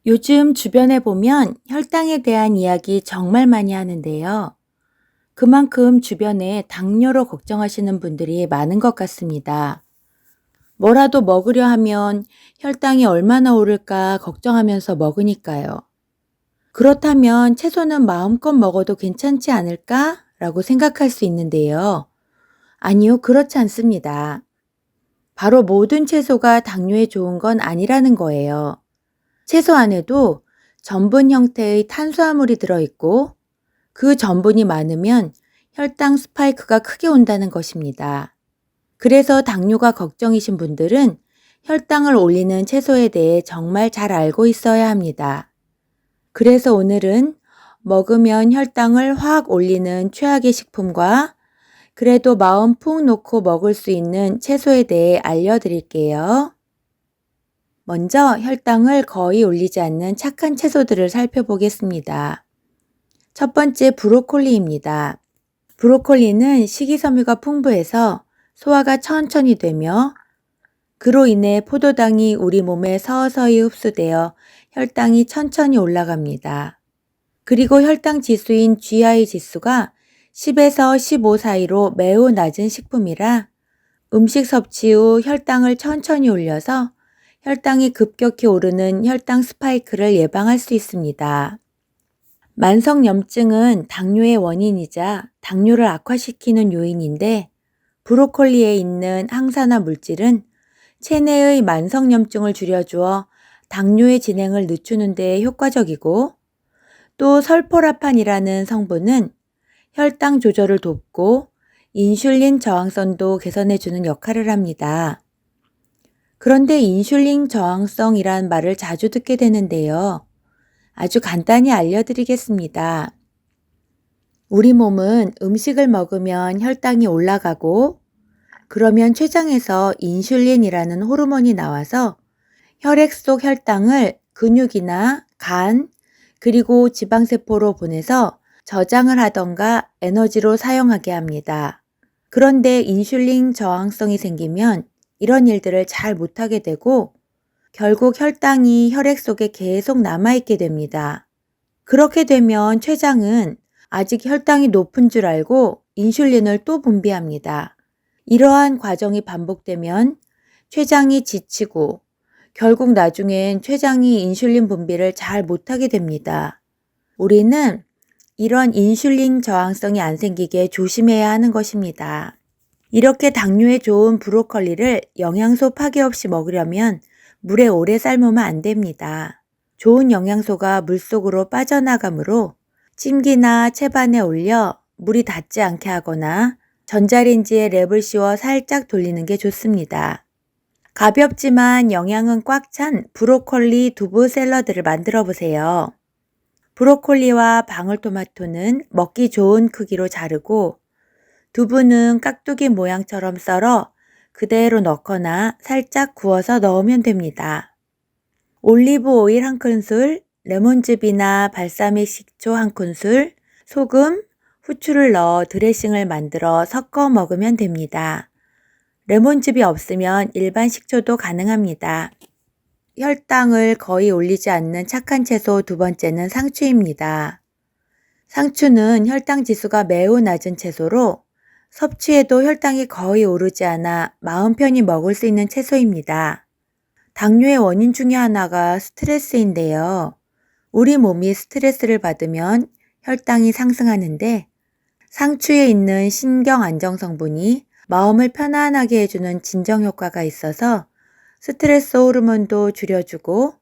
요즘 주변에 보면 혈당에 대한 이야기 정말 많이 하는데요. 그만큼 주변에 당뇨로 걱정하시는 분들이 많은 것 같습니다. 뭐라도 먹으려 하면 혈당이 얼마나 오를까 걱정하면서 먹으니까요. 그렇다면 채소는 마음껏 먹어도 괜찮지 않을까? 라고 생각할 수 있는데요. 아니요, 그렇지 않습니다. 바로 모든 채소가 당뇨에 좋은 건 아니라는 거예요. 채소 안에도 전분 형태의 탄수화물이 들어있고 그 전분이 많으면 혈당 스파이크가 크게 온다는 것입니다. 그래서 당뇨가 걱정이신 분들은 혈당을 올리는 채소에 대해 정말 잘 알고 있어야 합니다. 그래서 오늘은 먹으면 혈당을 확 올리는 최악의 식품과 그래도 마음 푹 놓고 먹을 수 있는 채소에 대해 알려드릴게요. 먼저 혈당을 거의 올리지 않는 착한 채소들을 살펴보겠습니다. 첫 번째 브로콜리입니다. 브로콜리는 식이섬유가 풍부해서 소화가 천천히 되며 그로 인해 포도당이 우리 몸에 서서히 흡수되어 혈당이 천천히 올라갑니다. 그리고 혈당 지수인 GI 지수가 10에서 15 사이로 매우 낮은 식품이라 음식 섭취 후 혈당을 천천히 올려서 혈당이 급격히 오르는 혈당 스파이크를 예방할 수 있습니다. 만성염증은 당뇨의 원인이자 당뇨를 악화시키는 요인인데 브로콜리에 있는 항산화 물질은 체내의 만성염증을 줄여주어 당뇨의 진행을 늦추는 데 효과적이고 또 설포라판이라는 성분은 혈당 조절을 돕고 인슐린 저항성도 개선해주는 역할을 합니다. 그런데 인슐린 저항성이란 말을 자주 듣게 되는데요. 아주 간단히 알려드리겠습니다. 우리 몸은 음식을 먹으면 혈당이 올라가고 그러면 췌장에서 인슐린이라는 호르몬이 나와서 혈액 속 혈당을 근육이나 간 그리고 지방세포로 보내서 저장을 하던가 에너지로 사용하게 합니다. 그런데 인슐린 저항성이 생기면 이런 일들을 잘 못하게 되고 결국 혈당이 혈액 속에 계속 남아있게 됩니다. 그렇게 되면 췌장은 아직 혈당이 높은 줄 알고 인슐린을 또 분비합니다. 이러한 과정이 반복되면 췌장이 지치고 결국 나중엔 췌장이 인슐린 분비를 잘 못하게 됩니다. 우리는 이런 인슐린 저항성이 안 생기게 조심해야 하는 것입니다. 이렇게 당뇨에 좋은 브로콜리를 영양소 파괴 없이 먹으려면 물에 오래 삶으면 안 됩니다. 좋은 영양소가 물속으로 빠져나가므로 찜기나 채반에 올려 물이 닿지 않게 하거나 전자레인지에 랩을 씌워 살짝 돌리는 게 좋습니다. 가볍지만 영양은 꽉 찬 브로콜리 두부 샐러드를 만들어 보세요. 브로콜리와 방울토마토는 먹기 좋은 크기로 자르고 두부는 깍두기 모양처럼 썰어 그대로 넣거나 살짝 구워서 넣으면 됩니다. 올리브 오일 1큰술, 레몬즙이나 발사믹 식초 1큰술, 소금, 후추를 넣어 드레싱을 만들어 섞어 먹으면 됩니다. 레몬즙이 없으면 일반 식초도 가능합니다. 혈당을 거의 올리지 않는 착한 채소 두 번째는 상추입니다. 상추는 혈당 지수가 매우 낮은 채소로 섭취해도 혈당이 거의 오르지 않아 마음 편히 먹을 수 있는 채소입니다. 당뇨의 원인 중에 하나가 스트레스인데요. 우리 몸이 스트레스를 받으면 혈당이 상승하는데 상추에 있는 신경 안정 성분이 마음을 편안하게 해주는 진정 효과가 있어서 스트레스 호르몬도 줄여주고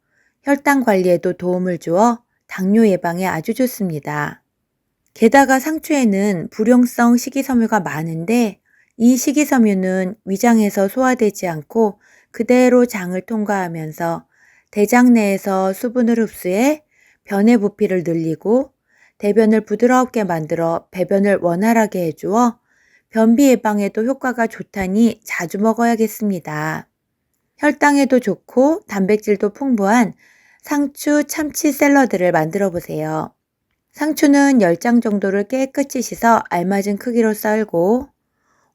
혈당 관리에도 도움을 주어 당뇨 예방에 아주 좋습니다. 게다가 상추에는 불용성 식이섬유가 많은데 이 식이섬유는 위장에서 소화되지 않고 그대로 장을 통과하면서 대장 내에서 수분을 흡수해 변의 부피를 늘리고 대변을 부드럽게 만들어 배변을 원활하게 해주어 변비 예방에도 효과가 좋다니 자주 먹어야겠습니다. 혈당에도 좋고 단백질도 풍부한 상추 참치 샐러드를 만들어 보세요. 상추는 10장 정도를 깨끗이 씻어 알맞은 크기로 썰고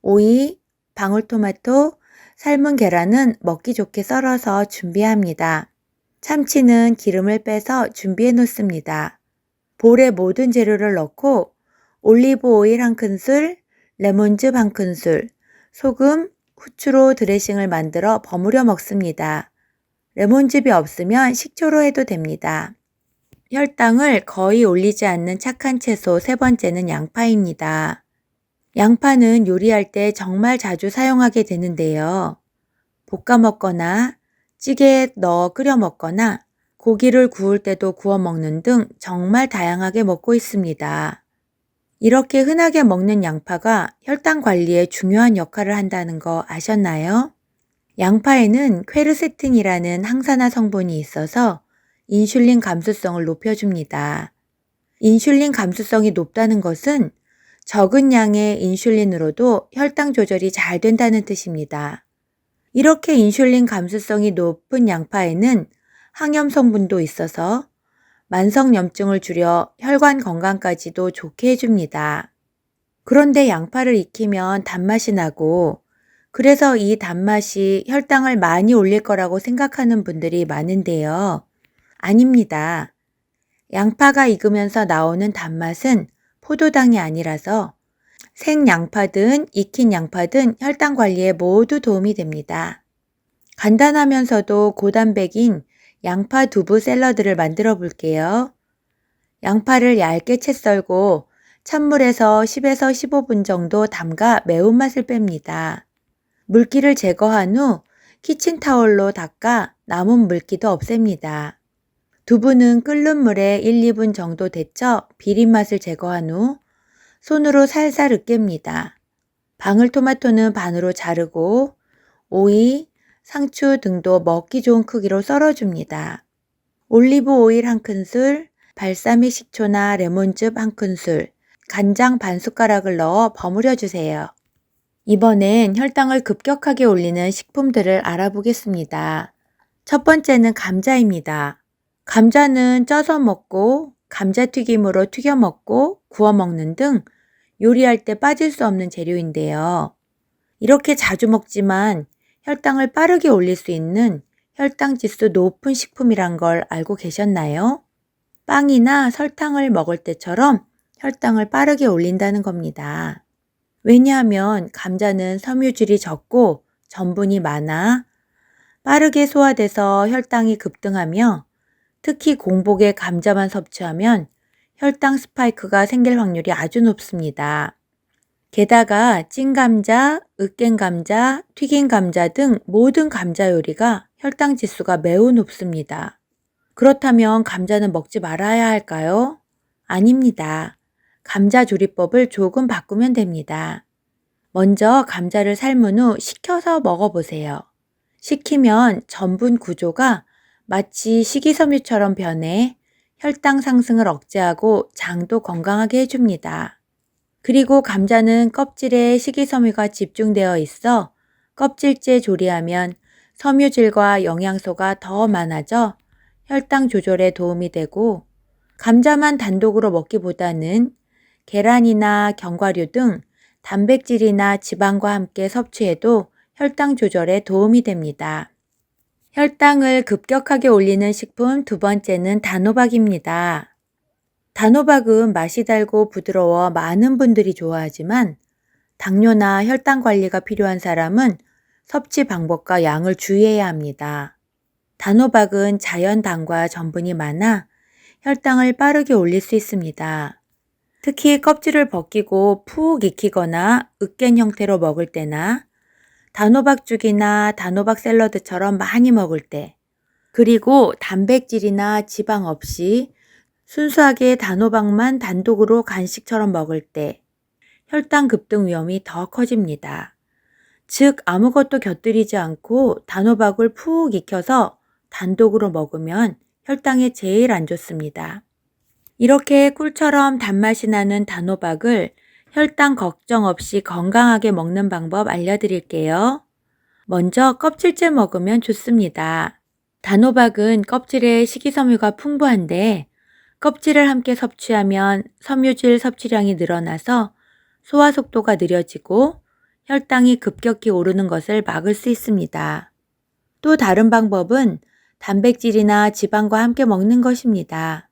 오이, 방울토마토, 삶은 계란은 먹기 좋게 썰어서 준비합니다. 참치는 기름을 빼서 준비해 놓습니다. 볼에 모든 재료를 넣고 올리브 오일 1큰술, 레몬즙 1큰술, 소금, 후추로 드레싱을 만들어 버무려 먹습니다. 레몬즙이 없으면 식초로 해도 됩니다. 혈당을 거의 올리지 않는 착한 채소 세 번째는 양파입니다. 양파는 요리할 때 정말 자주 사용하게 되는데요. 볶아 먹거나 찌개에 넣어 끓여 먹거나 고기를 구울 때도 구워 먹는 등 정말 다양하게 먹고 있습니다. 이렇게 흔하게 먹는 양파가 혈당 관리에 중요한 역할을 한다는 거 아셨나요? 양파에는 퀘르세틴이라는 항산화 성분이 있어서 인슐린 감수성을 높여줍니다. 인슐린 감수성이 높다는 것은 적은 양의 인슐린으로도 혈당 조절이 잘 된다는 뜻입니다. 이렇게 인슐린 감수성이 높은 양파에는 항염 성분도 있어서 만성염증을 줄여 혈관 건강까지도 좋게 해줍니다. 그런데 양파를 익히면 단맛이 나고 그래서 이 단맛이 혈당을 많이 올릴 거라고 생각하는 분들이 많은데요. 아닙니다. 양파가 익으면서 나오는 단맛은 포도당이 아니라서 생양파든 익힌 양파든 혈당 관리에 모두 도움이 됩니다. 간단하면서도 고단백인 양파 두부 샐러드를 만들어 볼게요. 양파를 얇게 채 썰고 찬물에서 10에서 15분 정도 담가 매운맛을 뺍니다. 물기를 제거한 후 키친타올로 닦아 남은 물기도 없앱니다. 두부는 끓는 물에 1, 2분 정도 데쳐 비린맛을 제거한 후 손으로 살살 으깹니다. 방울토마토는 반으로 자르고 오이, 상추 등도 먹기 좋은 크기로 썰어줍니다. 올리브 오일 1큰술, 발사믹 식초나 레몬즙 1큰술, 간장 반 숟가락을 넣어 버무려 주세요. 이번엔 혈당을 급격하게 올리는 식품들을 알아보겠습니다. 첫 번째는 감자입니다. 감자는 쪄서 먹고 감자튀김으로 튀겨 먹고 구워 먹는 등 요리할 때 빠질 수 없는 재료인데요. 이렇게 자주 먹지만 혈당을 빠르게 올릴 수 있는 혈당 지수 높은 식품이란 걸 알고 계셨나요? 빵이나 설탕을 먹을 때처럼 혈당을 빠르게 올린다는 겁니다. 왜냐하면 감자는 섬유질이 적고 전분이 많아 빠르게 소화돼서 혈당이 급등하며 특히 공복에 감자만 섭취하면 혈당 스파이크가 생길 확률이 아주 높습니다. 게다가 찐 감자, 으깬 감자, 튀긴 감자 등 모든 감자 요리가 혈당 지수가 매우 높습니다. 그렇다면 감자는 먹지 말아야 할까요? 아닙니다. 감자 조리법을 조금 바꾸면 됩니다. 먼저 감자를 삶은 후 식혀서 먹어보세요. 식히면 전분 구조가 마치 식이섬유처럼 변해 혈당 상승을 억제하고 장도 건강하게 해줍니다. 그리고 감자는 껍질에 식이섬유가 집중되어 있어 껍질째 조리하면 섬유질과 영양소가 더 많아져 혈당 조절에 도움이 되고 감자만 단독으로 먹기보다는 계란이나 견과류 등 단백질이나 지방과 함께 섭취해도 혈당 조절에 도움이 됩니다. 혈당을 급격하게 올리는 식품 두 번째는 단호박입니다. 단호박은 맛이 달고 부드러워 많은 분들이 좋아하지만 당뇨나 혈당 관리가 필요한 사람은 섭취 방법과 양을 주의해야 합니다. 단호박은 자연당과 전분이 많아 혈당을 빠르게 올릴 수 있습니다. 특히 껍질을 벗기고 푹 익히거나 으깬 형태로 먹을 때나 단호박죽이나 단호박 샐러드처럼 많이 먹을 때, 그리고 단백질이나 지방 없이 순수하게 단호박만 단독으로 간식처럼 먹을 때 혈당 급등 위험이 더 커집니다. 즉 아무것도 곁들이지 않고 단호박을 푹 익혀서 단독으로 먹으면 혈당에 제일 안 좋습니다. 이렇게 꿀처럼 단맛이 나는 단호박을 혈당 걱정 없이 건강하게 먹는 방법 알려드릴게요. 먼저 껍질째 먹으면 좋습니다. 단호박은 껍질에 식이섬유가 풍부한데 껍질을 함께 섭취하면 섬유질 섭취량이 늘어나서 소화 속도가 느려지고 혈당이 급격히 오르는 것을 막을 수 있습니다. 또 다른 방법은 단백질이나 지방과 함께 먹는 것입니다.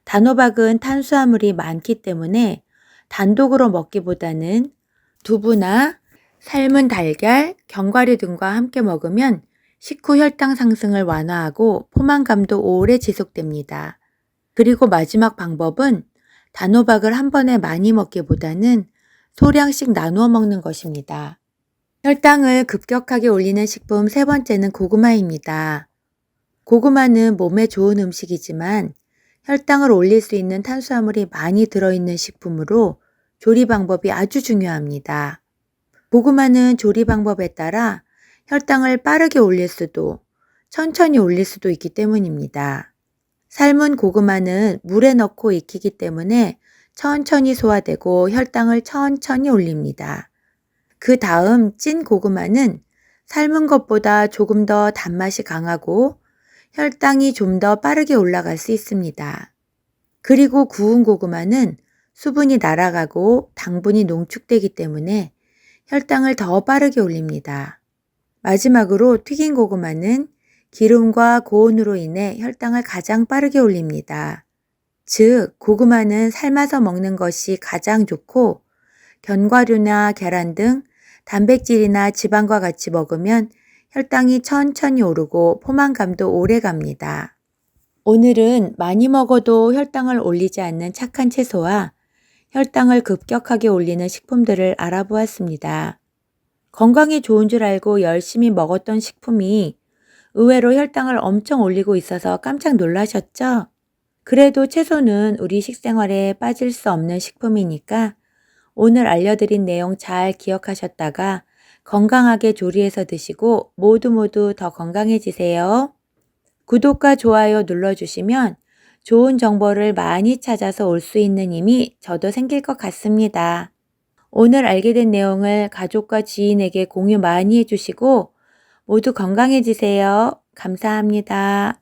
단호박은 탄수화물이 많기 때문에 단독으로 먹기보다는 두부나 삶은 달걀, 견과류 등과 함께 먹으면 식후 혈당 상승을 완화하고 포만감도 오래 지속됩니다. 그리고 마지막 방법은 단호박을 한 번에 많이 먹기보다는 소량씩 나누어 먹는 것입니다. 혈당을 급격하게 올리는 식품 세 번째는 고구마입니다. 고구마는 몸에 좋은 음식이지만 혈당을 올릴 수 있는 탄수화물이 많이 들어있는 식품으로 조리 방법이 아주 중요합니다. 고구마는 조리 방법에 따라 혈당을 빠르게 올릴 수도 천천히 올릴 수도 있기 때문입니다. 삶은 고구마는 물에 넣고 익히기 때문에 천천히 소화되고 혈당을 천천히 올립니다. 그 다음 찐 고구마는 삶은 것보다 조금 더 단맛이 강하고 혈당이 좀 더 빠르게 올라갈 수 있습니다. 그리고 구운 고구마는 수분이 날아가고 당분이 농축되기 때문에 혈당을 더 빠르게 올립니다. 마지막으로 튀긴 고구마는 기름과 고온으로 인해 혈당을 가장 빠르게 올립니다. 즉, 고구마는 삶아서 먹는 것이 가장 좋고 견과류나 계란 등 단백질이나 지방과 같이 먹으면 혈당이 천천히 오르고 포만감도 오래 갑니다. 오늘은 많이 먹어도 혈당을 올리지 않는 착한 채소와 혈당을 급격하게 올리는 식품들을 알아보았습니다. 건강에 좋은 줄 알고 열심히 먹었던 식품이 의외로 혈당을 엄청 올리고 있어서 깜짝 놀라셨죠? 그래도 채소는 우리 식생활에 빠질 수 없는 식품이니까 오늘 알려드린 내용 잘 기억하셨다가 건강하게 조리해서 드시고 모두 더 건강해지세요. 구독과 좋아요 눌러주시면 좋은 정보를 많이 찾아서 올 수 있는 힘이 저도 생길 것 같습니다. 오늘 알게 된 내용을 가족과 지인에게 공유 많이 해주시고 모두 건강해지세요. 감사합니다.